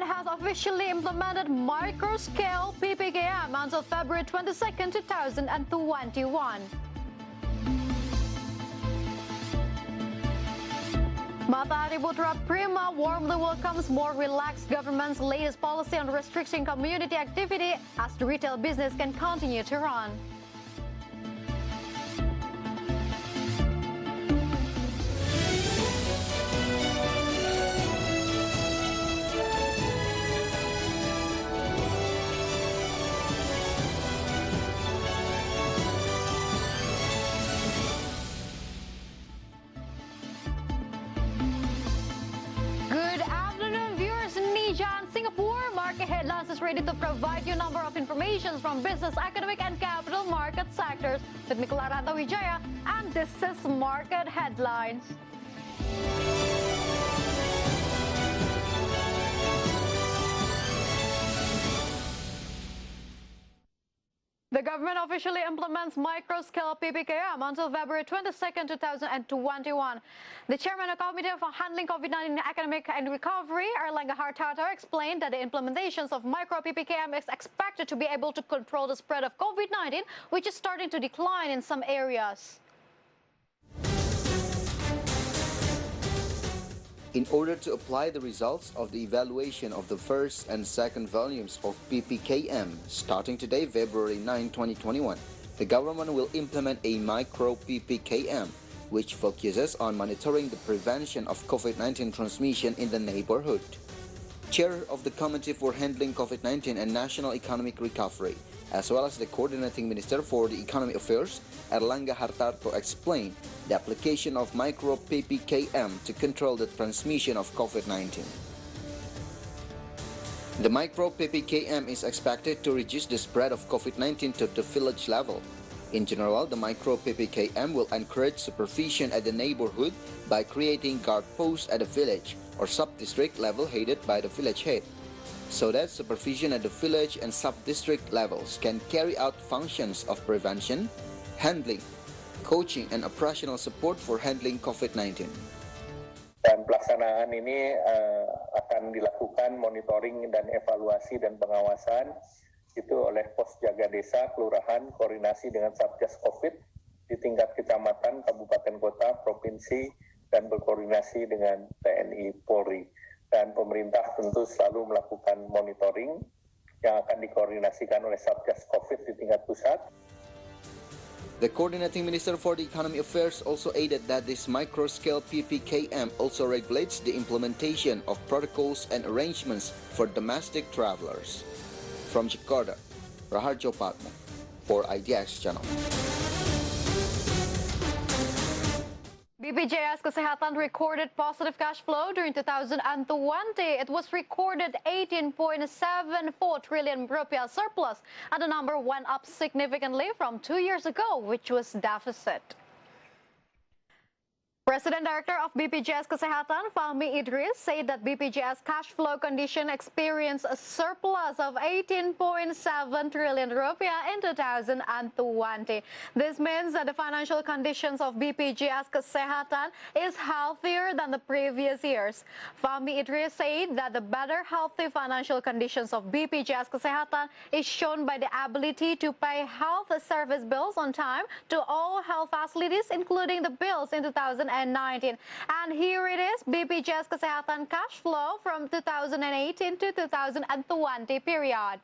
has officially implemented micro-scale PPKM until February 22nd, 2021. Matahari Putra Prima warmly welcomes more relaxed government's latest policy on restricting community activity as the retail business can continue to run. Headlines is ready to provide you a number of information from business, economic, and capital market sectors. With me, Claranta Wijaya, and this is Market Headlines. The government officially implements micro-scale PPKM until February 22nd, 2021. The chairman of the Committee for Handling COVID-19 Economic and Recovery, Erlangga Hartarto, explained that the implementations of micro-PPKM is expected to be able to control the spread of COVID-19, which is starting to decline in some areas. In order to apply the results of the evaluation of the first and second volumes of PPKM, starting today, February 9, 2021, the government will implement a micro-PPKM, which focuses on monitoring the prevention of COVID-19 transmission in the neighborhood. Chair of the Committee for Handling COVID-19 and National Economic Recovery, as well as the Coordinating Minister for the Economic Affairs, Erlangga Hartarto, explained the application of micro-PPKM to control the transmission of COVID-19. The micro-PPKM is expected to reduce the spread of COVID-19 to the village level. In general, the micro-PPKM will encourage supervision at the neighborhood by creating guard posts at the village or sub-district level headed by the village head, so that supervision at the village and sub-district levels can carry out functions of prevention, handling, coaching, and operational support for handling COVID-19. Dan pelaksanaan ini akan dilakukan monitoring dan evaluasi dan pengawasan itu oleh pos jaga desa, kelurahan, koordinasi dengan Satgas COVID di tingkat kecamatan, kabupaten kota, provinsi, dan berkoordinasi dengan TNI Polri. Dan pemerintah tentu selalu melakukan monitoring yang akan dikoordinasikan oleh Satgas COVID di tingkat pusat. The Coordinating Minister for the Economic Affairs also added that this micro-scale PPKM also regulates the implementation of protocols and arrangements for domestic travelers. From Jakarta, Raharjo Patmo for IDX Channel. BPJS Kesehatan recorded positive cash flow during 2020. It was recorded 18.74 trillion rupiah surplus, and the number went up significantly from 2 years ago, which was deficit. President Director of BPJS Kesehatan, Fahmi Idris, said that BPJS cash flow condition experienced a surplus of 18.7 trillion rupiah in 2020. This means that the financial conditions of BPJS Kesehatan is healthier than the previous years. Fahmi Idris said that the better healthy financial conditions of BPJS Kesehatan is shown by the ability to pay health service bills on time to all health facilities, including the bills in 2019. And here it is, BPJS Kesehatan cash flow from 2018 to 2020 period.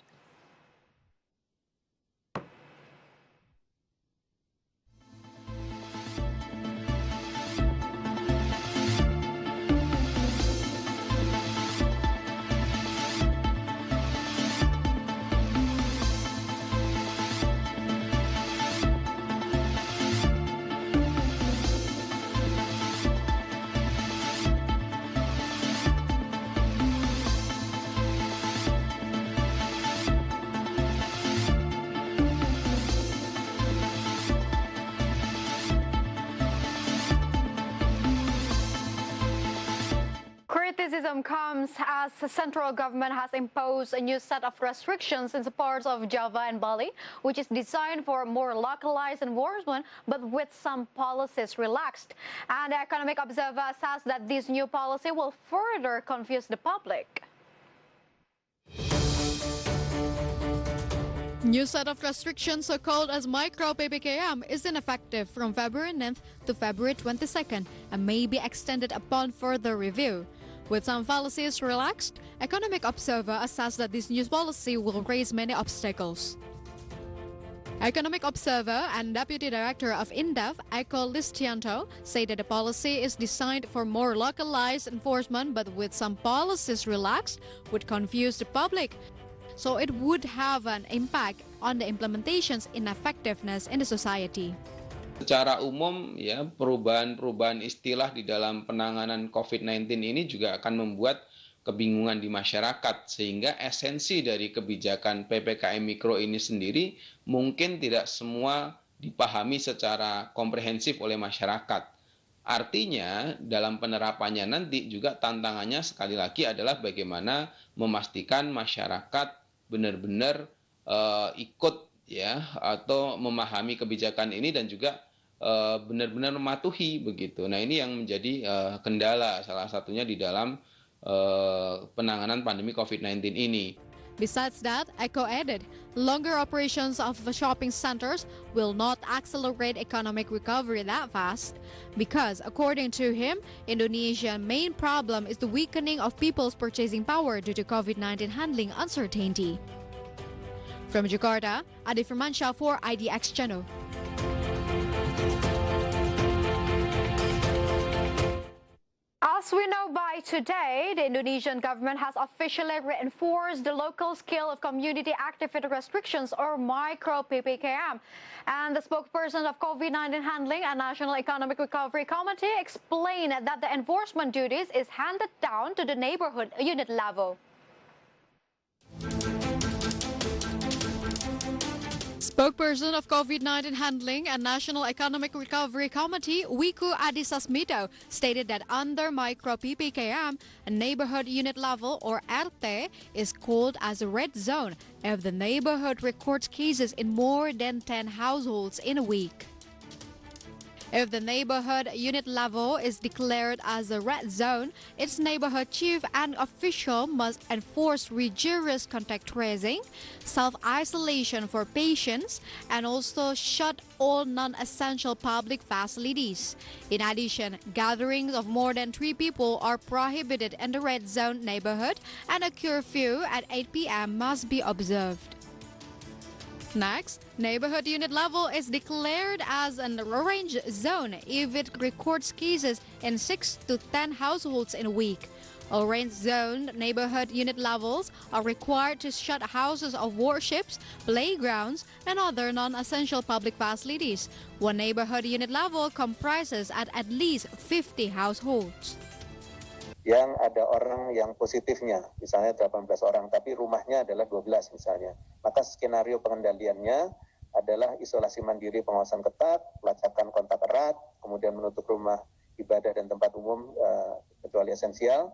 Criticism comes as the central government has imposed a new set of restrictions in the parts of Java and Bali, which is designed for more localized enforcement, but with some policies relaxed. And the Economic Observer says that this new policy will further confuse the public. New set of restrictions, so-called as micro PPKM, is ineffective from February 9th to February 22nd and may be extended upon further review. With some policies relaxed, economic observer assess that this new policy will raise many obstacles. Economic observer and Deputy Director of InDev, Eko Listianto, say that the policy is designed for more localized enforcement, but with some policies relaxed would confuse the public. So it would have an impact on the implementation's ineffectiveness in the society. Secara umum, ya, perubahan-perubahan istilah di dalam penanganan COVID-19 ini juga akan membuat kebingungan di masyarakat, sehingga esensi dari kebijakan PPKM Mikro ini sendiri mungkin tidak semua dipahami secara komprehensif oleh masyarakat. Artinya, dalam penerapannya nanti juga tantangannya sekali lagi adalah bagaimana memastikan masyarakat benar-benar ikut, ya, atau memahami kebijakan ini dan juga benar-benar mematuhi begitu. Nah, ini yang menjadi kendala salah satunya di dalam penanganan pandemi COVID-19 ini. Besides that, Eko added, longer operations of the shopping centers will not accelerate economic recovery that fast because, according to him, Indonesia's main problem is the weakening of people's purchasing power due to COVID-19 handling uncertainty. From Jakarta, Adi Firmansyah for IDX Channel. As we know by today, the Indonesian government has officially reinforced the local scale of community activity restrictions, or micro PPKM. And the spokesperson of COVID-19 handling and National Economic Recovery Committee explained that the enforcement duties is handed down to the neighborhood unit level. Spokesperson of COVID-19 Handling and National Economic Recovery Committee, Wicky Adrian, stated that under micro PPKM, a neighborhood unit level, or RT, is called as a red zone if the neighborhood records cases in more than 10 households in a week. If the neighborhood unit level is declared as a red zone, its neighborhood chief and official must enforce rigorous contact tracing, self-isolation for patients, and also shut all non-essential public facilities. In addition, gatherings of more than 3 people are prohibited in the red zone neighborhood, and a curfew at 8 p.m. must be observed. Next, neighborhood unit level is declared as an orange zone if it records cases in 6 to 10 households in a week. Orange zone neighborhood unit levels are required to shut houses of worships, playgrounds, and other non-essential public facilities. One neighborhood unit level comprises at least 50 households. Yang ada orang yang positifnya, misalnya 18 orang, tapi rumahnya adalah 12 misalnya. Maka skenario pengendaliannya adalah isolasi mandiri, pengawasan ketat, pelacakan kontak erat, kemudian menutup rumah ibadah dan tempat umum kecuali esensial,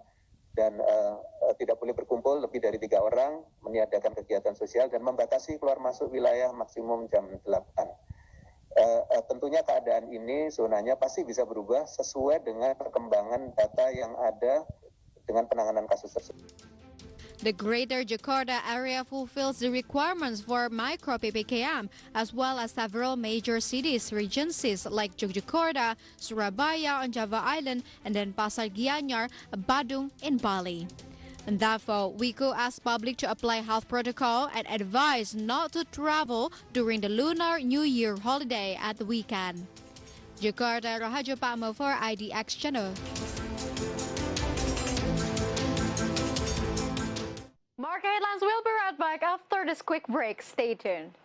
dan tidak boleh berkumpul lebih dari 3 orang, meniadakan kegiatan sosial, dan membatasi keluar masuk wilayah maksimum jam 8. Tentunya keadaan ini zonanya pasti bisa berubah sesuai dengan perkembangan data yang ada dengan penanganan kasus tersebut. The Greater Jakarta area fulfills the requirements for micro PPKM, as well as several major cities, regencies like Yogyakarta, Surabaya on Java Island, and then Pasar Gianyar, Badung in Bali. And therefore, Wicky asked public to apply health protocol and advise not to travel during the Lunar New Year holiday at the weekend. Jakarta, Rahajo Pakmo for IDX Channel. Market headlines will be right back after this quick break. Stay tuned.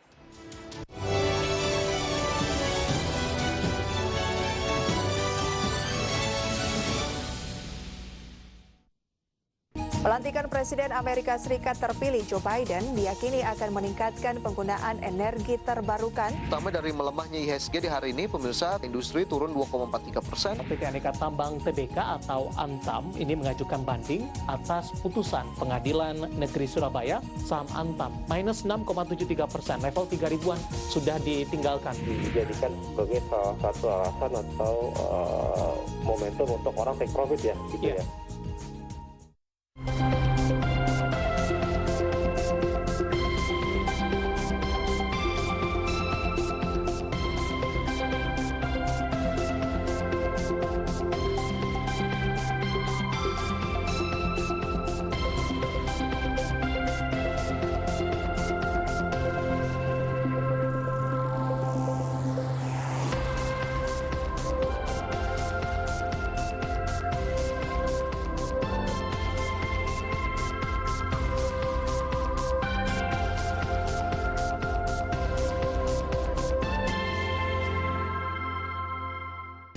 Pelantikan Presiden Amerika Serikat terpilih Joe Biden diyakini akan meningkatkan penggunaan energi terbarukan. Pertama dari melemahnya IHSG di hari ini, pemirsa, industri turun 2,43%. PT Aneka Tambang TBK atau Antam ini mengajukan banding atas putusan Pengadilan Negeri Surabaya. Saham Antam minus 6,73%, level 3.000-an sudah ditinggalkan. Dijadikan sebagai salah satu alasan atau momentum untuk orang take profit ya, gitu ya.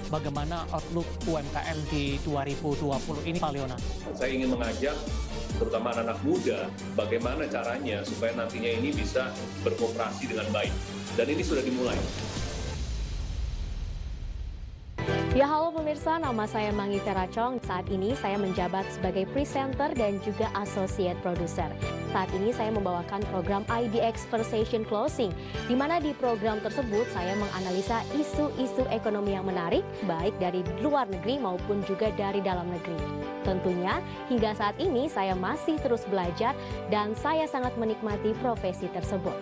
bagaimana outlook UMKM di 2020 ini, Pak Leona? Saya ingin mengajak terutama anak-anak muda, bagaimana caranya supaya nantinya ini bisa berkooperasi dengan baik. Dan ini sudah dimulai. Ya halo pemirsa, nama saya Mangivera Tjong. Saat ini saya menjabat sebagai presenter dan juga associate producer. Saat ini saya membawakan program IDX Conversation Closing, di mana di program tersebut saya menganalisa isu-isu ekonomi yang menarik, baik dari luar negeri maupun juga dari dalam negeri. Tentunya hingga saat ini saya masih terus belajar dan saya sangat menikmati profesi tersebut.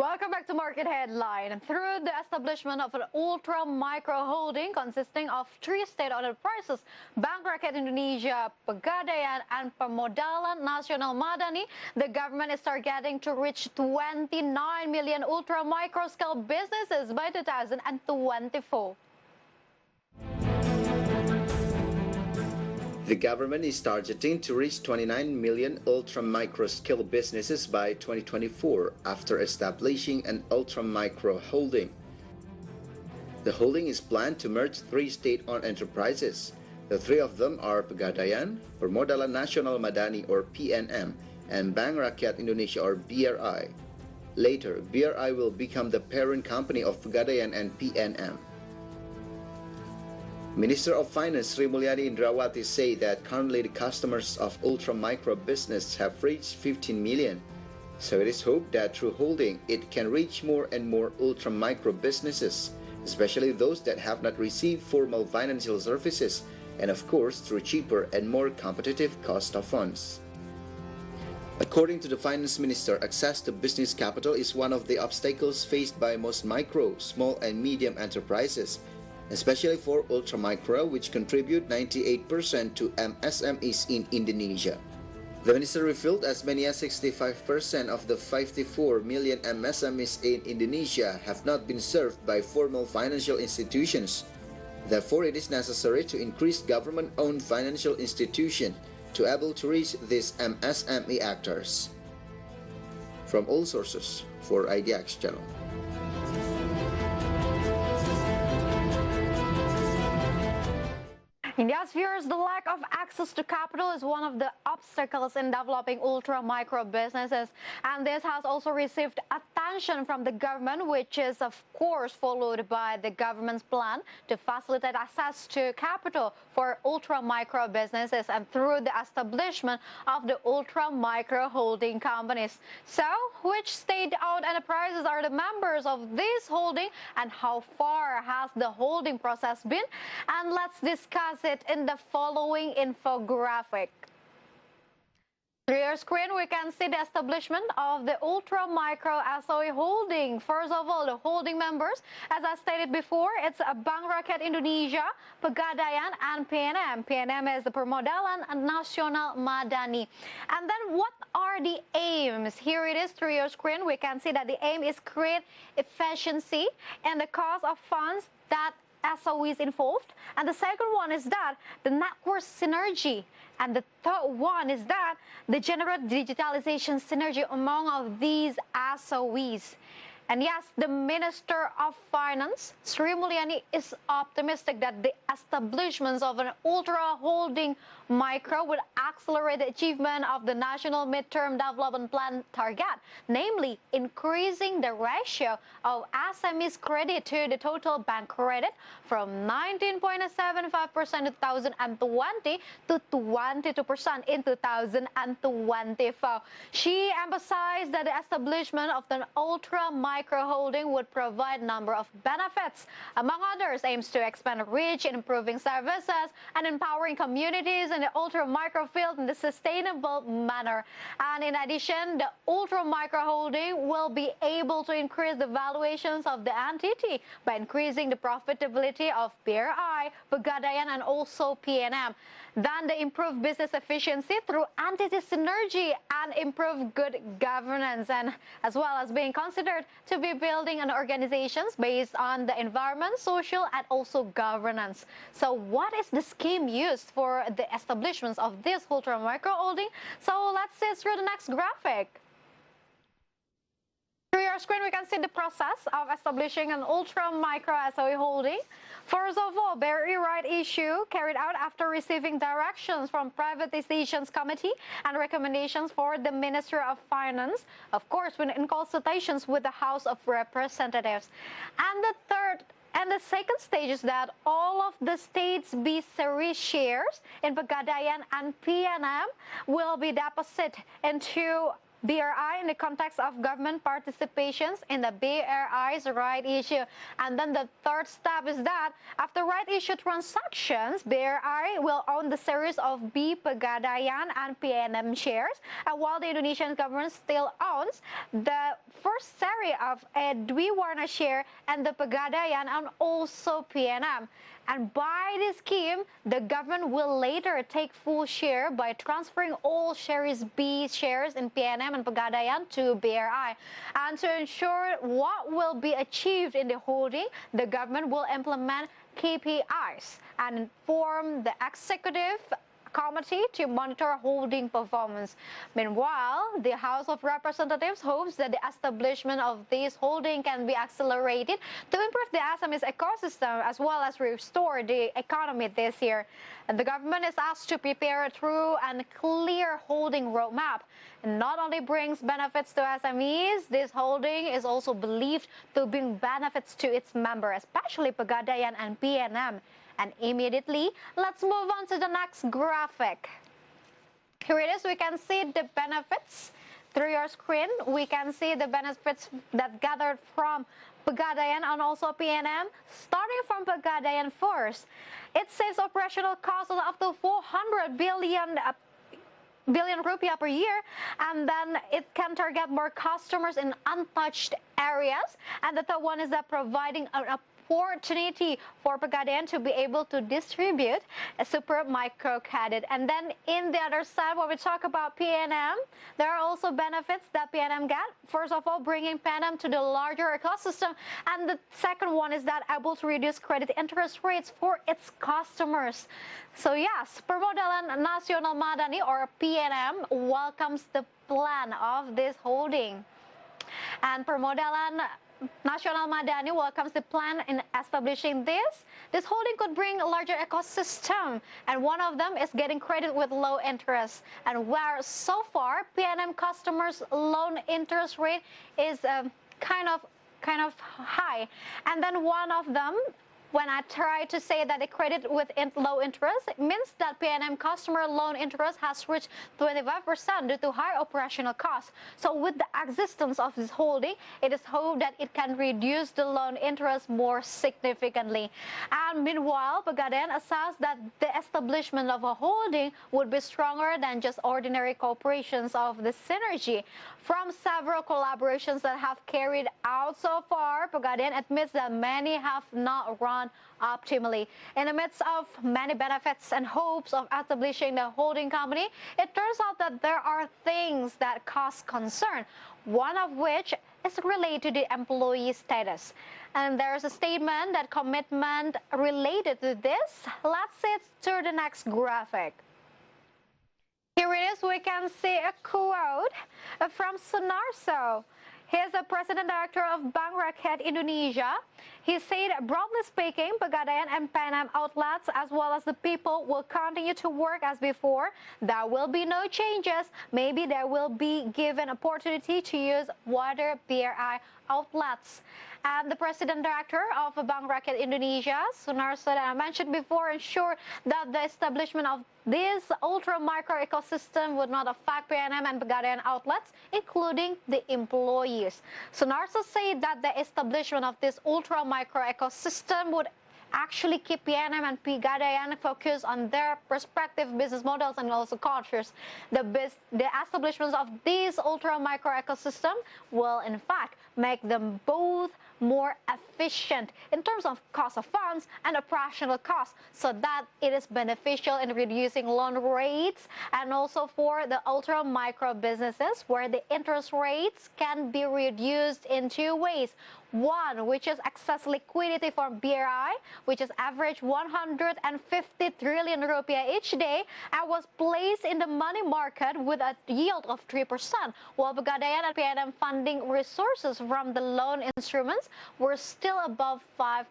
Welcome back to Market Headline. Through the establishment of an ultra-micro holding consisting of 3 state-owned enterprises, Bank Rakyat Indonesia, Pegadaian, and Permodalan Nasional Madani, the government is targeting to reach 29 million ultra-micro scale businesses by 2024. The government is targeting to reach 29 million ultra-micro scale businesses by 2024 after establishing an ultra-micro holding. The holding is planned to merge 3 state-owned enterprises. The 3 of them are Pegadaian, Permodalan Nasional Madani or PNM, and Bank Rakyat Indonesia or BRI. Later, BRI will become the parent company of Pegadaian and PNM. Minister of Finance Sri Mulyani Indrawati say that currently the customers of ultra-micro business have reached 15 million. So it is hoped that through holding, it can reach more and more ultra-micro businesses, especially those that have not received formal financial services, and of course through cheaper and more competitive cost of funds. According to the Finance Minister, access to business capital is one of the obstacles faced by most micro, small and medium enterprises, especially for ultra-micro, which contribute 98% to MSMEs in Indonesia. The minister revealed as many as 65% of the 54 million MSMEs in Indonesia have not been served by formal financial institutions. Therefore, it is necessary to increase government-owned financial institutions to able to reach these MSME actors. From all sources, for IDX Channel. Yes, viewers, the lack of access to capital is one of the obstacles in developing ultra-micro businesses. And this has also received attention from the government, which is, of course, followed by the government's plan to facilitate access to capital for ultra-micro businesses and through the establishment of the ultra-micro holding companies. So, which state-owned enterprises are the members of this holding and how far has the holding process been? And let's discuss it in the following infographic. Through your screen, we can see the establishment of the ultra-micro SOE holding. First of all, the holding members, as I stated before, it's Bank Rakyat Indonesia, Pegadaian, and PNM. PNM is the Permodalan Nasional Madani. And then what are the aims? Here it is through your screen. We can see that the aim is create efficiency and the cost of funds that SOEs involved, and the second one is that the network synergy, and the third one is that the general digitalization synergy among of these SOEs. And yes, the Minister of Finance, Sri Mulyani, is optimistic that the establishments of an ultra holding micro would accelerate the achievement of the National Midterm Development Plan target, namely increasing the ratio of SMEs credit to the total bank credit from 19.75% in 2020 to 22% in 2024. She emphasized that the establishment of an ultra micro holding would provide a number of benefits. Among others, aims to expand reach, improving services, and empowering communities in in the ultra micro field in a sustainable manner. And in addition, the ultra micro holding will be able to increase the valuations of the entity by increasing the profitability of BRI, Pegadaian, and also PNM. Then the improved business efficiency through entity synergy and improved good governance, and as well as being considered to be building an organizations based on the environment, social, and also governance. So what is the scheme used for the establishment of this ultra micro holding? So let's see through the next graphic. Through your screen, we can see the process of establishing an ultra micro SOE holding. First of all, BRI right issue carried out after receiving directions from Privatizations Committee and recommendations for the Ministry of Finance, of course, when in consultations with the House of Representatives. And the second stage is that all of the states B series shares in Pegadaian and PNM will be deposited into BRI in the context of government participations in the BRI's right issue. And then the third step is that after right issue transactions, BRI will own the series of B Pegadaian and PNM shares, and while the Indonesian government still owns the first series of a Dwiwarna share and the Pegadaian and also PNM. And by this scheme, the government will later take full share by transferring all Series B shares in PNM and Pegadaian to BRI. And to ensure what will be achieved in the holding, the government will implement KPIs and inform the executive committee to monitor holding performance. Meanwhile, the House of Representatives hopes that the establishment of this holding can be accelerated to improve the SMEs ecosystem as well as restore the economy this year. And the government is asked to prepare a true and clear holding roadmap. It not only brings benefits to SMEs, this holding is also believed to bring benefits to its members, especially Pegadaian and PNM. And immediately, let's move on to the next graphic. Here it is. We can see the benefits through your screen. We can see the benefits that gathered from Pegadaian and also PNM. Starting from Pegadaian first, it saves operational costs of up to 400 billion rupiah per year, and then it can target more customers in untouched areas. And the third one is that providing an opportunity for Pegadaian to be able to distribute a super microcredit. And then in the other side, when we talk about PNM, there are also benefits that PNM get. First of all, bringing PNM to the larger ecosystem. And the second one is that able to reduce credit interest rates for its customers. So yes, Permodalan Nasional Madani or PNM welcomes the plan of this holding. And Permodalan Nasional Madani welcomes the plan in establishing this. This holding could bring a larger ecosystem, and one of them is getting credit with low interest. And where so far PNM customers' loan interest rate is kind of high, and then one of them, when I try to say that the credit with low interest, it means that PNM customer loan interest has reached 25% due to high operational costs. So with the existence of this holding, it is hoped that it can reduce the loan interest more significantly. And meanwhile, Pegadaian assessed that the establishment of a holding would be stronger than just ordinary corporations of the synergy. From several collaborations that have carried out so far, Pegadaian admits that many have not run optimally. In the midst of many benefits and hopes of establishing the holding company, it turns out that there are things that cause concern, one of which is related to the employee status. And there's a statement that commitment related to this. Let's see it to the next graphic. Here it is. We can see a quote from Sunarso. He is the President Director of Bank Rakyat Indonesia. He said, broadly speaking, Pegadaian and PNM outlets, as well as the people, will continue to work as before. There will be no changes. Maybe there will be given opportunity to use wider BRI outlets. And the President Director of Bank Rakyat Indonesia, Sunarso, that I mentioned before, ensured that the establishment of this ultra-micro ecosystem would not affect PNM and Pegadaian outlets, including the employees. Sunarso said that the establishment of this ultra-micro ecosystem would actually keep PNM and Pegadaian focused on their respective business models and also cultures. The establishments of these ultra micro ecosystem will in fact make them both more efficient in terms of cost of funds and operational costs, so that it is beneficial in reducing loan rates, and also for the ultra micro businesses where the interest rates can be reduced in two ways. One, which is excess liquidity from BRI, which is average 150 trillion rupiah each day, and was placed in the money market with a yield of 3%, while Pegadaian and PNM funding resources from the loan instruments were still above 5%.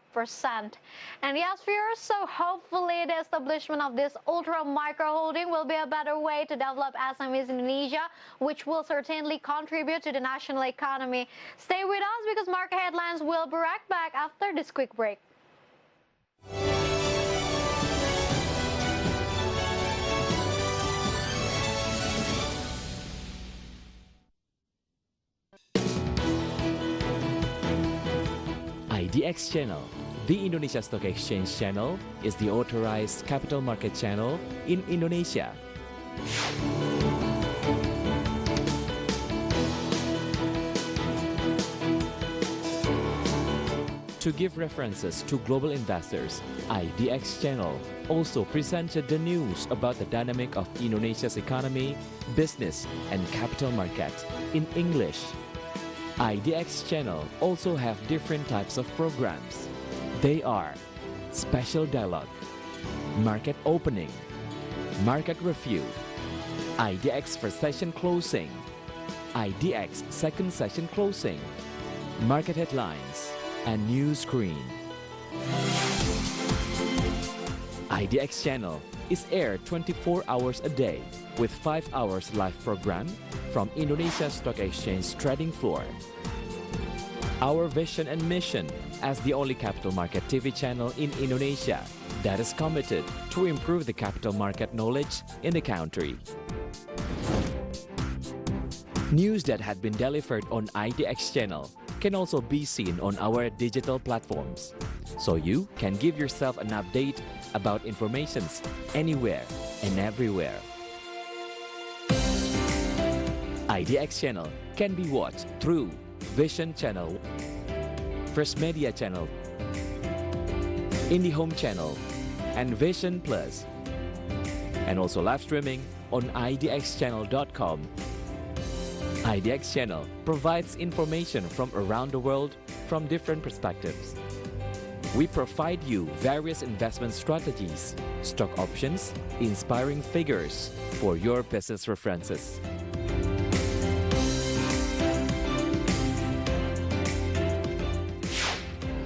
And yes, viewers, so hopefully the establishment of this ultra micro holding will be a better way to develop SMEs in Indonesia, which will certainly contribute to the national economy. Stay with us because market headlines will be right back after this quick break. IDX Channel, the Indonesia Stock Exchange channel, is the authorized capital market channel in Indonesia. To give references to global investors, IDX Channel also presented the news about the dynamic of Indonesia's economy, business, and capital market in English. IDX Channel also have different types of programs. They are Special Dialogue, Market Opening, Market Review, IDX First Session Closing, IDX Second Session Closing, Market Headlines, and News Screen. IDX Channel is aired 24 hours a day with 5 hours live program from Indonesia Stock Exchange trading floor. Our vision and mission as the only capital market TV channel in Indonesia that is committed to improve the capital market knowledge in the country. News that had been delivered on IDX Channel can also be seen on our digital platforms, so you can give yourself an update about informations anywhere and everywhere. IDX Channel can be watched through Vision Channel, First Media Channel, IndiHome Channel, and Vision Plus, and also live streaming on idxchannel.com. IDX Channel provides information from around the world from different perspectives. We provide you various investment strategies, stock options, inspiring figures for your business references.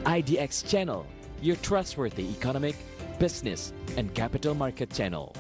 IDX Channel, your trustworthy economic, business, and capital market channel.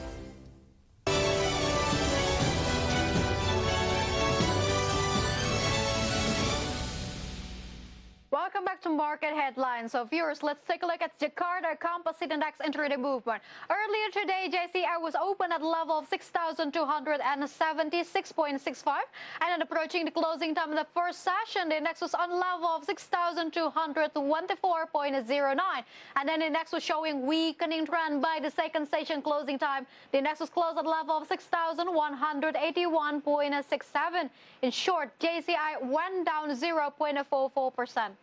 Welcome back to Market Headlines. So viewers, let's take a look at Jakarta Composite Index intraday movement. Earlier today, JCI was open at a level of 6,276.65, and then approaching the closing time of the first session, the index was on level of 6,224.09, and then the index was showing weakening trend by the second session closing time. The index was closed at a level of 6,181.67. In short, JCI went down 0.44%.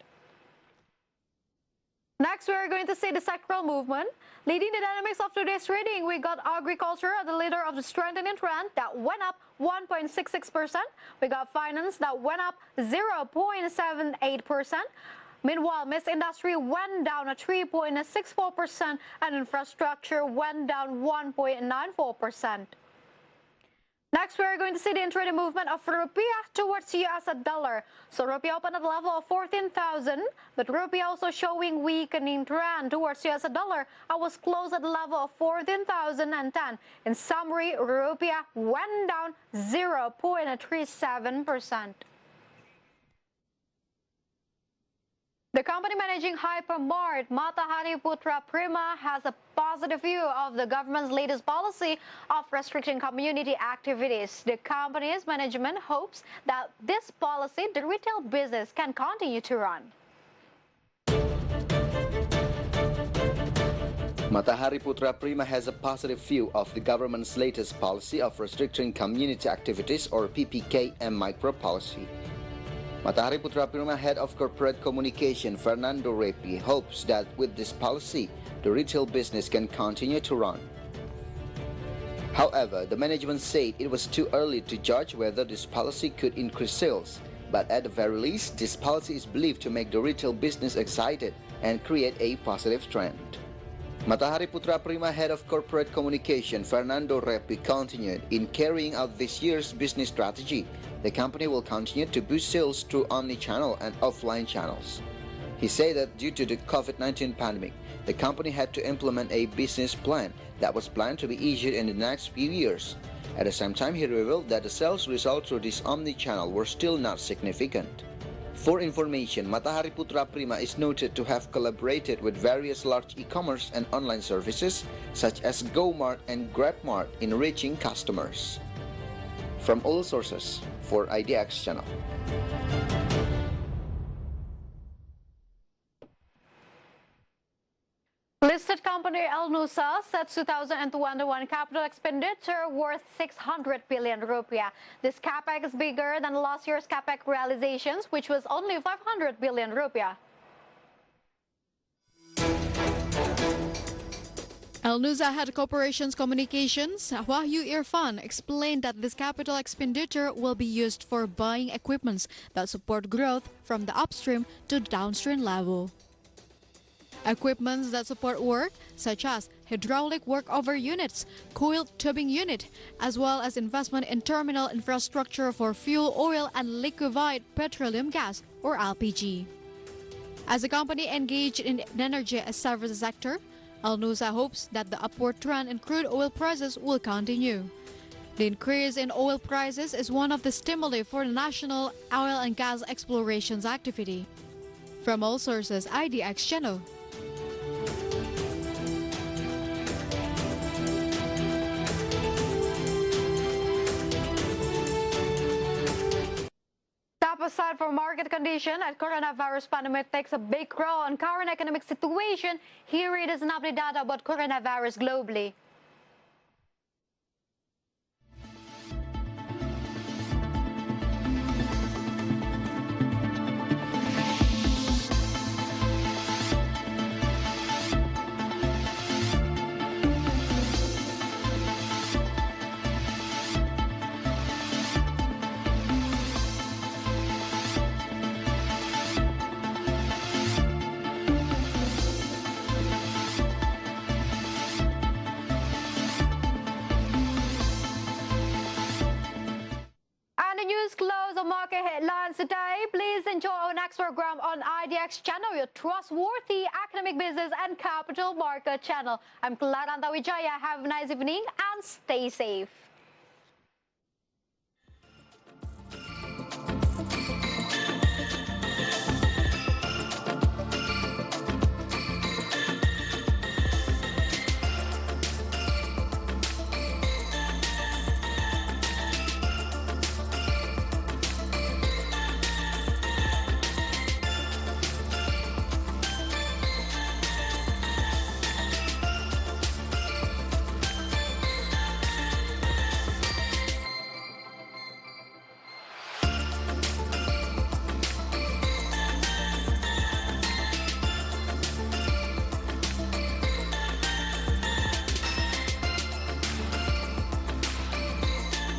Next, we are going to see the sectoral movement. Leading the dynamics of today's trading, we got agriculture as the leader of the strengthening trend that went up 1.66%. We got finance that went up 0.78%. Meanwhile, Miss Industry went down at 3.64%, and infrastructure went down 1.94%. Next, we are going to see the intraday movement of rupiah towards US dollar. So rupiah opened at the level of 14,000, but rupiah also showing weakening trend towards US dollar. I was closed at the level of 14,010. In summary, rupiah went down 0.37%. The company managing Hypermart, Matahari Putra Prima, has a positive view of the government's latest policy of restricting community activities. The company's management hopes that this policy, the retail business, can continue to run. Matahari Putra Prima has a positive view of the government's latest policy of restricting community activities or PPKM micro policy. Matahari Putra Prima head of corporate communication Fernando Repi hopes that with this policy, the retail business can continue to run. However, the management said it was too early to judge whether this policy could increase sales, but at the very least, this policy is believed to make the retail business excited and create a positive trend. Matahari Putra Prima head of corporate communication Fernando Repi continued, in carrying out this year's business strategy, the company will continue to boost sales through omni-channel and offline channels. He said that due to the COVID-19 pandemic, the company had to implement a business plan that was planned to be issued in the next few years. At the same time, he revealed that the sales results through this omni-channel were still not significant. For information, Matahari Putra Prima is noted to have collaborated with various large e-commerce and online services such as GoMart and GrabMart in reaching customers. From all sources, for IDX Channel. Listed company Al-Nusa set 2021 capital expenditure worth 600 billion rupiah. This capex is bigger than last year's capex realizations, which was only 500 billion rupiah. Al-Nusa Head Corporation's Communications, Wahyu Irfan, explained that this capital expenditure will be used for buying equipments that support growth from the upstream to the downstream level. Equipments that support work, such as hydraulic workover units, coiled tubing unit, as well as investment in terminal infrastructure for fuel oil and liquefied petroleum gas, or LPG. As a company engaged in the energy services sector, Al-Nusa hopes that the upward trend in crude oil prices will continue. The increase in oil prices is one of the stimuli for the national oil and gas explorations activity. From all sources, IDX Channel. Aside from market condition, as coronavirus pandemic takes a big role on current economic situation, here it is an update data about coronavirus globally. Close the market headlines today. Please enjoy our next program on IDX Channel, your trustworthy economic business and capital market channel. I'm Lantai. Have a nice evening and stay safe.